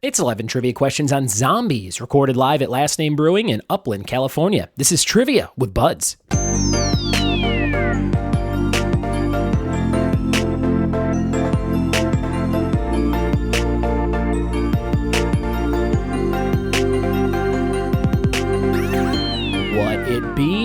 It's 11 trivia questions on zombies, recorded live at Last Name Brewing in Upland, California. This is Trivia with Buds.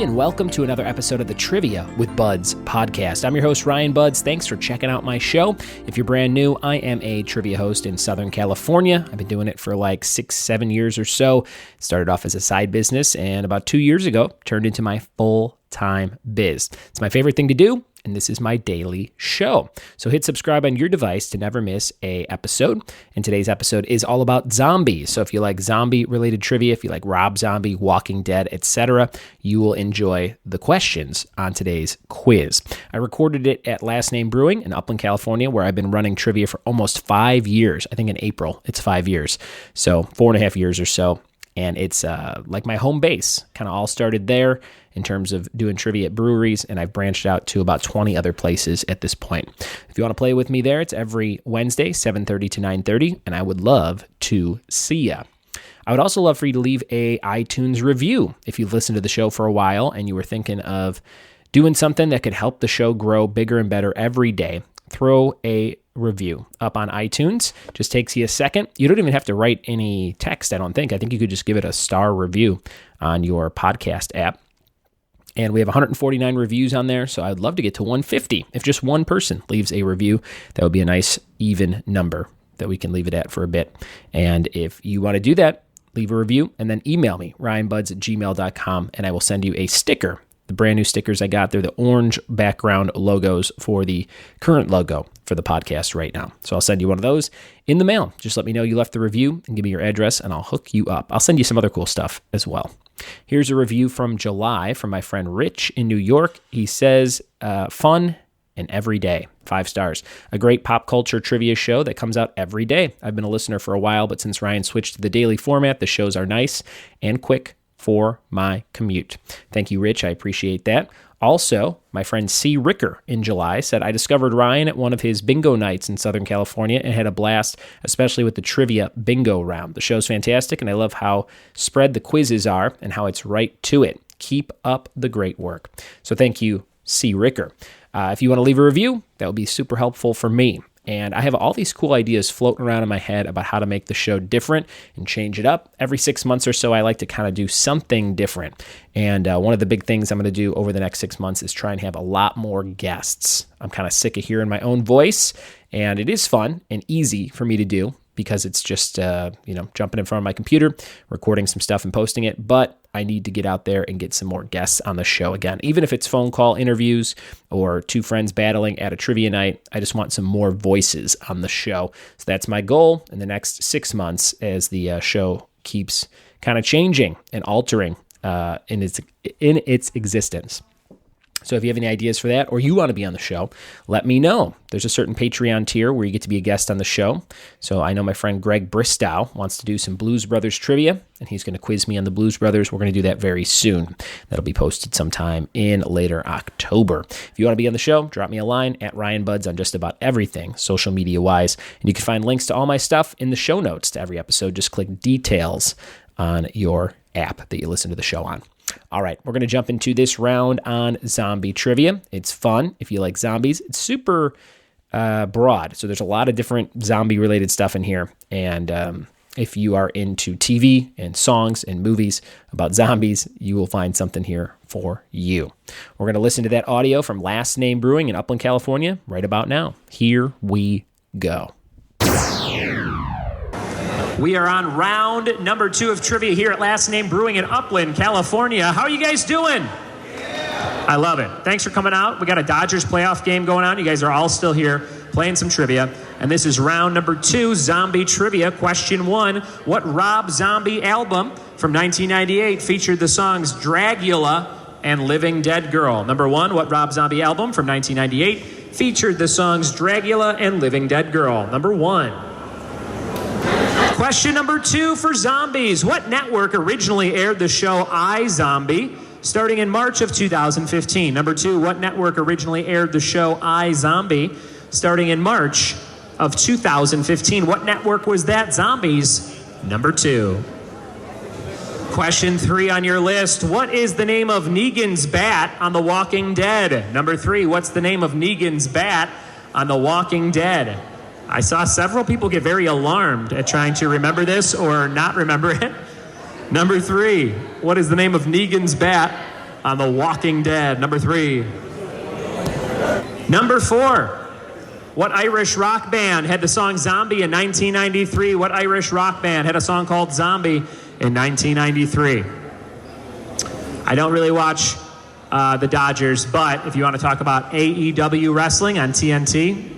And welcome to another episode of the Trivia with Buds podcast. I'm your host, Ryan Buds. Thanks for checking out my show. If you're brand new, I am a trivia host in Southern California. I've been doing it for like 6-7 years or so. Started off as a side business, and about 2 years ago, turned into my full-time biz. It's my favorite thing to do, and this is my daily show. So hit subscribe on your device to never miss a episode. And today's episode is all about zombies. So if you like zombie-related trivia, if you like Rob Zombie, Walking Dead, etc., you will enjoy the questions on today's quiz. I recorded it at Last Name Brewing in Upland, California, where I've been running trivia for almost 5 years. I think in April, it's 5 years. So 4.5 years or so. And it's like my home base. Kind of all started there in terms of doing trivia at breweries, and I've branched out to about 20 other places at this point. If you want to play with me there, it's every Wednesday, 7:30 to 9:30, and I would love to see ya. I would also love for you to leave a iTunes review if you've listened to the show for a while and you were thinking of doing something that could help the show grow bigger and better every day. Throw a review up on iTunes. Just takes you a second. You don't even have to write any text, I don't think. I think you could just give it a star review on your podcast app. And we have 149 reviews on there, so I'd love to get to 150. If just one person leaves a review, that would be a nice even number that we can leave it at for a bit. And if you want to do that, leave a review and then email me, ryanbuds@gmail.com, and I will send you a sticker. The brand new stickers I got, they're the orange background logos for the current logo for the podcast right now. So I'll send you one of those in the mail. Just let me know you left the review and give me your address and I'll hook you up. I'll send you some other cool stuff as well. Here's a review from July from my friend Rich in New York. He says, fun and every day. 5 stars. A great pop culture trivia show that comes out every day. I've been a listener for a while, but since Ryan switched to the daily format, the shows are nice and quick for my commute. Thank you, Rich. I appreciate that. Also, my friend C. Ricker in July said, I discovered Ryan at one of his bingo nights in Southern California and had a blast, especially with the trivia bingo round. The show's fantastic, and I love how spread the quizzes are and how it's right to it. Keep up the great work. So thank you, C. Ricker. If you want to leave a review, that would be super helpful for me. And I have all these cool ideas floating around in my head about how to make the show different and change it up. Every 6 months or so, I like to kind of do something different. And one of the big things I'm going to do over the next 6 months is try and have a lot more guests. I'm kind of sick of hearing my own voice, and it is fun and easy for me to do because it's just, jumping in front of my computer, recording some stuff and posting it. But I need to get out there and get some more guests on the show again. Even if it's phone call interviews or 2 friends battling at a trivia night, I just want some more voices on the show. So that's my goal in the next 6 months as the show keeps kind of changing and altering in its existence. So if you have any ideas for that or you want to be on the show, let me know. There's a certain Patreon tier where you get to be a guest on the show. So I know my friend Greg Bristow wants to do some Blues Brothers trivia, and he's going to quiz me on the Blues Brothers. We're going to do that very soon. That'll be posted sometime in later October. If you want to be on the show, drop me a line at Ryan Buds on just about everything, social media-wise. And you can find links to all my stuff in the show notes to every episode. Just click details on your app that you listen to the show on. All right, we're going to jump into this round on zombie trivia. It's fun if you like zombies. It's super broad, so there's a lot of different zombie-related stuff in here. And if you are into TV and songs and movies about zombies, you will find something here for you. We're going to listen to that audio from Last Name Brewing in Upland, California, right about now. Here we go. We are on round number 2 of trivia here at Last Name Brewing in Upland, California. How are you guys doing? Yeah. I love it. Thanks for coming out. We got a Dodgers playoff game going on. You guys are all still here playing some trivia. And this is round number 2, zombie trivia. Question 1, what Rob Zombie album from 1998 featured the songs Dragula and Living Dead Girl? Number 1, what Rob Zombie album from 1998 featured the songs Dragula and Living Dead Girl? Number 1. Question number 2 for zombies. What network originally aired the show iZombie starting in March of 2015? Number 2, what network originally aired the show iZombie starting in March of 2015. What network was that? Zombies, number 2. Question 3 on your list. What is the name of Negan's bat on The Walking Dead? Number 3, what's the name of Negan's bat on The Walking Dead? I saw several people get very alarmed at trying to remember this or not remember it. Number 3, what is the name of Negan's bat on The Walking Dead? Number 3. Number 4, what Irish rock band had the song Zombie in 1993? What Irish rock band had a song called Zombie in 1993? I don't really watch the Dodgers, but if you want to talk about AEW wrestling on TNT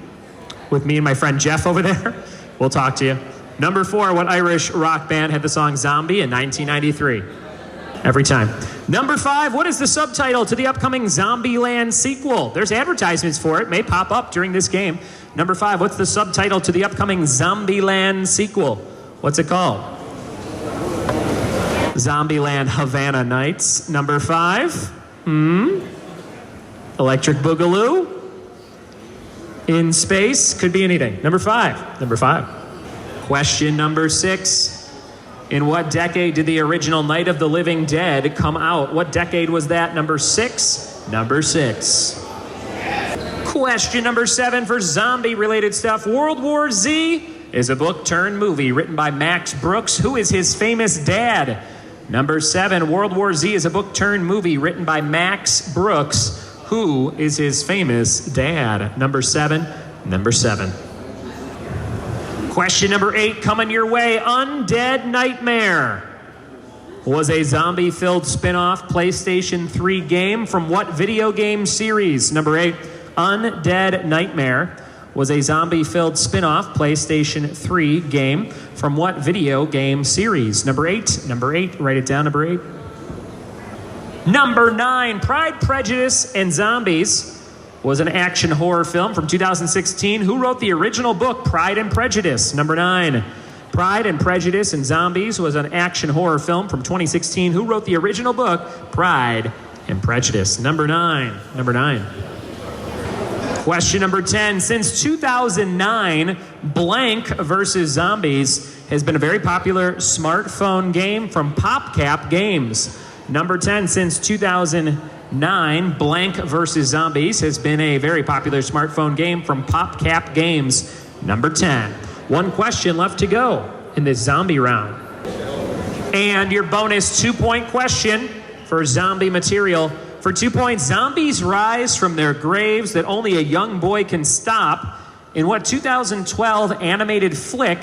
with me and my friend Jeff over there, we'll talk to you. Number 4, what Irish rock band had the song Zombie in 1993? Every time. Number 5, what is the subtitle to the upcoming Zombieland sequel? There's advertisements for it. May pop up during this game. Number 5, what's the subtitle to the upcoming Zombieland sequel? What's it called? Zombieland Havana Nights. Number 5. Electric Boogaloo. In space. Could be anything. Number 5. Number 5. Question number 6. In what decade did the original Night of the Living Dead come out? What decade was that? Number 6. Number 6. Question number 7 for zombie-related stuff. World War Z is a book turned movie written by Max Brooks. Who is his famous dad? Number 7, World War Z is a book turned movie written by Max Brooks. Who is his famous dad? Number 7. Number 7. Question number 8 coming your way. Undead Nightmare was a zombie-filled spin-off PlayStation 3 game from what video game series? Number 8, Undead Nightmare was a zombie-filled spin-off PlayStation 3 game from what video game series? Number 8, write it down, number 8. Number 9, Pride, Prejudice, and Zombies was an action horror film from 2016. Who wrote the original book, Pride and Prejudice? Number 9. Pride and Prejudice and Zombies was an action horror film from 2016. Who wrote the original book, Pride and Prejudice? Number 9. Number 9. Question number 10. Since 2009, Blank versus Zombies has been a very popular smartphone game from PopCap Games. Number 10. Since 2009, Blank versus Zombies has been a very popular smartphone game from PopCap Games. Number 10. One question left to go in this zombie round. And your bonus 2-point question for zombie material. For 2 points, zombies rise from their graves that only a young boy can stop. In what 2012 animated flick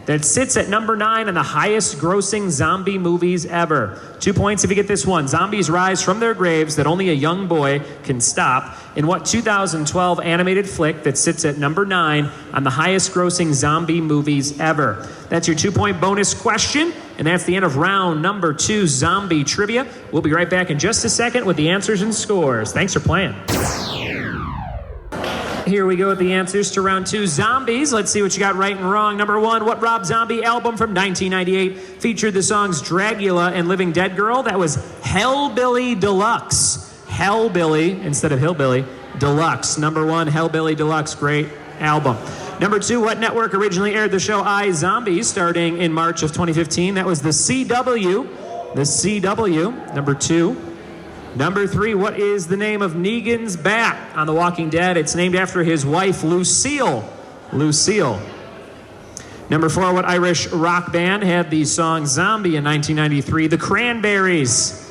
that sits at number 9 on the highest grossing zombie movies ever? 2 points if you get this one. Zombies rise from their graves that only a young boy can stop. In what 2012 animated flick that sits at number 9 on the highest grossing zombie movies ever? That's your 2-point bonus question, and that's the end of round number 2, zombie trivia. We'll be right back in just a second with the answers and scores. Thanks for playing. Here we go with the answers to round 2, zombies. Let's see what you got right and wrong. Number 1, what Rob Zombie album from 1998 featured the songs Dragula and Living Dead Girl? That was Hellbilly Deluxe. Hellbilly instead of Hillbilly Deluxe. Number 1, Hellbilly Deluxe. Great album. Number 2, what network originally aired the show iZombie starting in March of 2015? That was the CW. The CW. Number 2. Number 3, what is the name of Negan's bat on The Walking Dead? It's named after his wife, Lucille. Lucille. Number 4, what Irish rock band had the song Zombie in 1993? The Cranberries.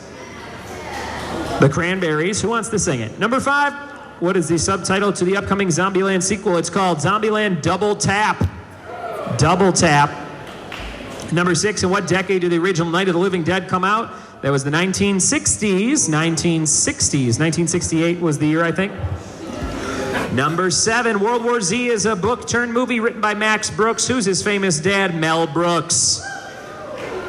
The Cranberries. Who wants to sing it? Number 5, what is the subtitle to the upcoming Zombieland sequel? It's called Zombieland Double Tap. Double Tap. Number 6, in what decade did the original Night of the Living Dead come out? That was the 1960s. 1960s. 1968 was the year, I think. Number 7, World War Z is a book turned movie written by Max Brooks. Who's his famous dad? Mel Brooks.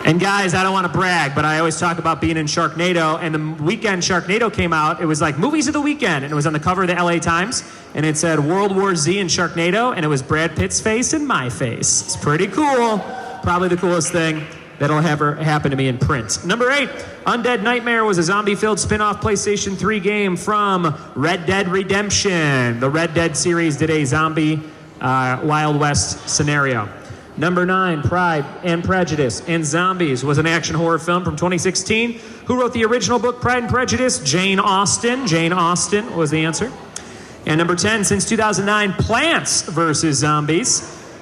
And guys, I don't want to brag, but I always talk about being in Sharknado. And the weekend Sharknado came out, it was like Movies of the Weekend. And it was on the cover of the LA Times. And it said World War Z and Sharknado. And it was Brad Pitt's face and my face. It's pretty cool. Probably the coolest thing that'll ever happen to me in print. Number 8, Undead Nightmare was a zombie-filled spin-off PlayStation 3 game from Red Dead Redemption. The Red Dead series did a zombie Wild West scenario. Number 9, Pride and Prejudice and Zombies was an action horror film from 2016. Who wrote the original book, Pride and Prejudice? Jane Austen. Jane Austen was the answer. And number 10, since 2009, Plants vs. Zombies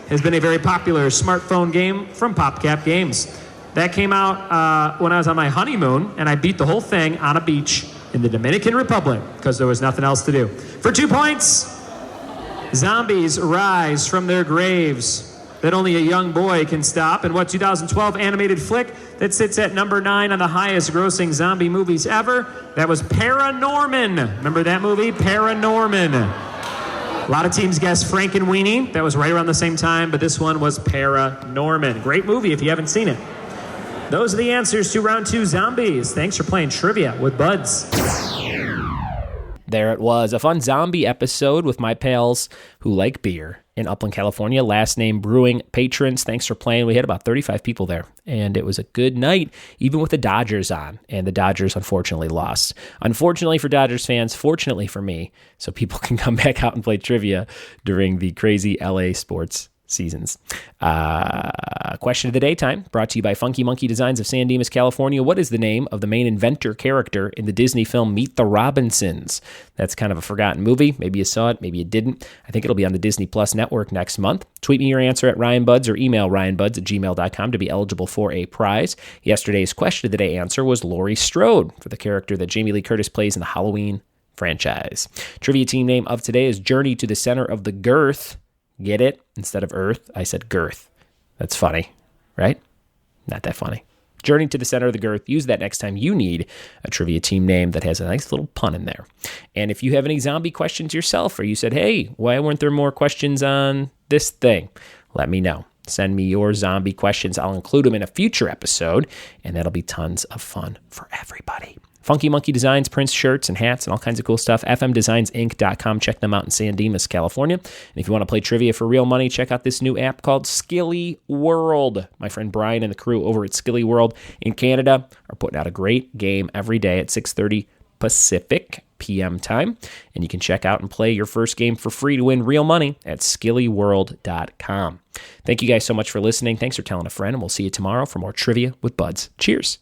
has been a very popular smartphone game from PopCap Games. That came out when I was on my honeymoon, and I beat the whole thing on a beach in the Dominican Republic because there was nothing else to do. For 2 points, zombies rise from their graves that only a young boy can stop. And what 2012 animated flick that sits at number 9 on the highest grossing zombie movies ever? That was Paranorman. Remember that movie? Paranorman. A lot of teams guessed Frankenweenie. That was right around the same time, but this one was Paranorman. Great movie if you haven't seen it. Those are the answers to round 2, Zombies. Thanks for playing Trivia with Buds. There it was, a fun zombie episode with my pals who like beer in Upland, California. Last Name Brewing patrons, thanks for playing. We had about 35 people there, and it was a good night, even with the Dodgers on, and the Dodgers unfortunately lost. Unfortunately for Dodgers fans, fortunately for me, so people can come back out and play trivia during the crazy LA sports seasons. Question of the day time, brought to you by Funky Monkey Designs of San Dimas, California. What is the name of the main inventor character in the Disney film Meet the Robinsons? That's kind of a forgotten movie. Maybe you saw it, maybe you didn't. I think it'll be on the Disney Plus network next month. Tweet me your answer at RyanBuds or email ryanbuds@gmail.com to be eligible for a prize. Yesterday's question of the day answer was Laurie Strode for the character that Jamie Lee Curtis plays in the Halloween franchise. Trivia team name of today is Journey to the Center of the Girth. Get it? Instead of Earth, I said girth. That's funny, right? Not that funny. Journey to the Center of the Girth. Use that next time you need a trivia team name that has a nice little pun in there. And if you have any zombie questions yourself, or you said, hey, why weren't there more questions on this thing? Let me know. Send me your zombie questions. I'll include them in a future episode, and that'll be tons of fun for everybody. Funky Monkey Designs, prints, shirts, and hats, and all kinds of cool stuff. fmdesignsinc.com. Check them out in San Dimas, California. And if you want to play trivia for real money, check out this new app called Skilly World. My friend Brian and the crew over at Skilly World in Canada are putting out a great game every day at 6:30 Pacific PM time. And you can check out and play your first game for free to win real money at skillyworld.com. Thank you guys so much for listening. Thanks for telling a friend, and we'll see you tomorrow for more Trivia with Buds. Cheers.